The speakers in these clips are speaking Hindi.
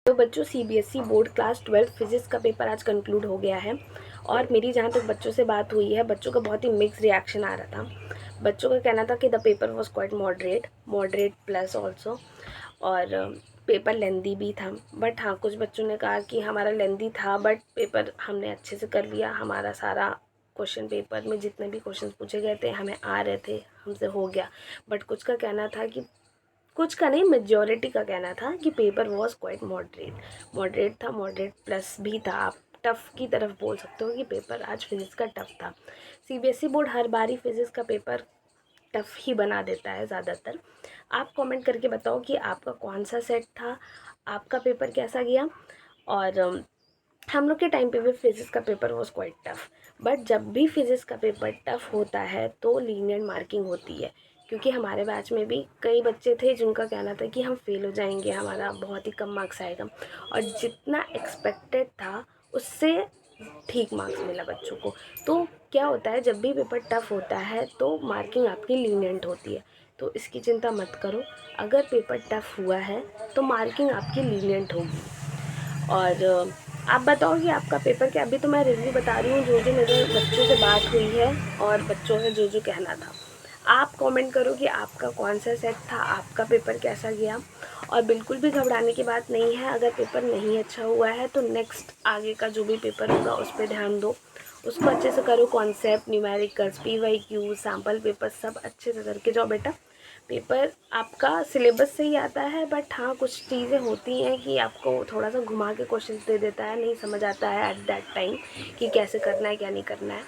तो बच्चों, सीबीएसई बोर्ड क्लास 12 फिजिक्स का पेपर आज कंक्लूड हो गया है और मेरी जहाँ तक बच्चों से बात हुई है, बच्चों का बहुत ही मिक्स रिएक्शन आ रहा था। बच्चों का कहना था कि the paper was quite moderate plus also, और पेपर लेंदी भी था। बट हाँ, कुछ बच्चों ने कहा कि हमारा लेंदी था बट पेपर हमने अच्छे से कर लिया, हमारा सारा क्वेश्चन पेपर में जितने भी क्वेश्चन पूछे गए थे हमें आ रहे थे, हमसे हो गया। बट कुछ का कहना था कि, कुछ का नहीं, मेजॉरिटी का कहना था कि पेपर वॉज क्वाइट मॉडरेट था, मॉडरेट प्लस भी था। आप टफ़ की तरफ बोल सकते हो कि पेपर आज फिज़िक्स का टफ़ था। सीबीएसई बोर्ड हर बार ही फिज़िक्स का पेपर टफ़ ही बना देता है ज़्यादातर। आप कमेंट करके बताओ कि आपका कौन सा सेट था, आपका पेपर कैसा गया। और हम लोग के टाइम पे भी फिज़िक्स का paper was quite tough, but जब भी फिज़िक्स का पेपर टफ़ होता है तो लीनियंट मार्किंग होती है, क्योंकि हमारे बैच में भी कई बच्चे थे जिनका कहना था कि हम फेल हो जाएंगे, हमारा बहुत ही कम मार्क्स आएगा, और जितना एक्सपेक्टेड था उससे ठीक मार्क्स मिला बच्चों को। तो क्या होता है, जब भी पेपर टफ़ होता है तो मार्किंग आपकी लीनियंट होती है, तो इसकी चिंता मत करो। अगर पेपर टफ़ हुआ है तो मार्किंग आपकी लीनियंट होगी। और आप बताओ कि आपका पेपर क्या। अभी तो मैं रिव्यू बता रही हूँ जो जो मेरे बच्चों से बात हुई है और बच्चों का जो जो कहना था। आप कमेंट करो कि आपका कौन सा सेट था, आपका पेपर कैसा गया। और बिल्कुल भी घबराने की बात नहीं है, अगर पेपर नहीं अच्छा हुआ है तो नेक्स्ट आगे का जो भी पेपर होगा उस पर ध्यान दो, उसको अच्छे से करो। Concept, numericals, PYQ, sample paper सब अच्छे से करके जाओ बेटा। पेपर आपका सिलेबस से ही आता है, बट हाँ कुछ चीज़ें होती हैं कि आपको थोड़ा सा घुमा के क्वेश्चन दे देता है, नहीं समझ आता है एट दैट टाइम कि कैसे करना है क्या नहीं करना है।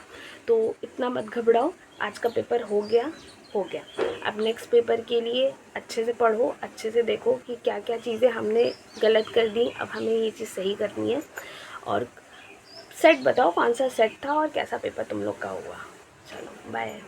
तो इतना मत घबराओ, आज का पेपर हो गया। अब नेक्स्ट पेपर के लिए अच्छे से पढ़ो, अच्छे से देखो कि क्या क्या चीज़ें हमने गलत कर दी, अब हमें ये चीज़ सही करनी है। और सेट बताओ कौन सा सेट था और कैसा पेपर तुम लोग का हुआ। चलो बाय।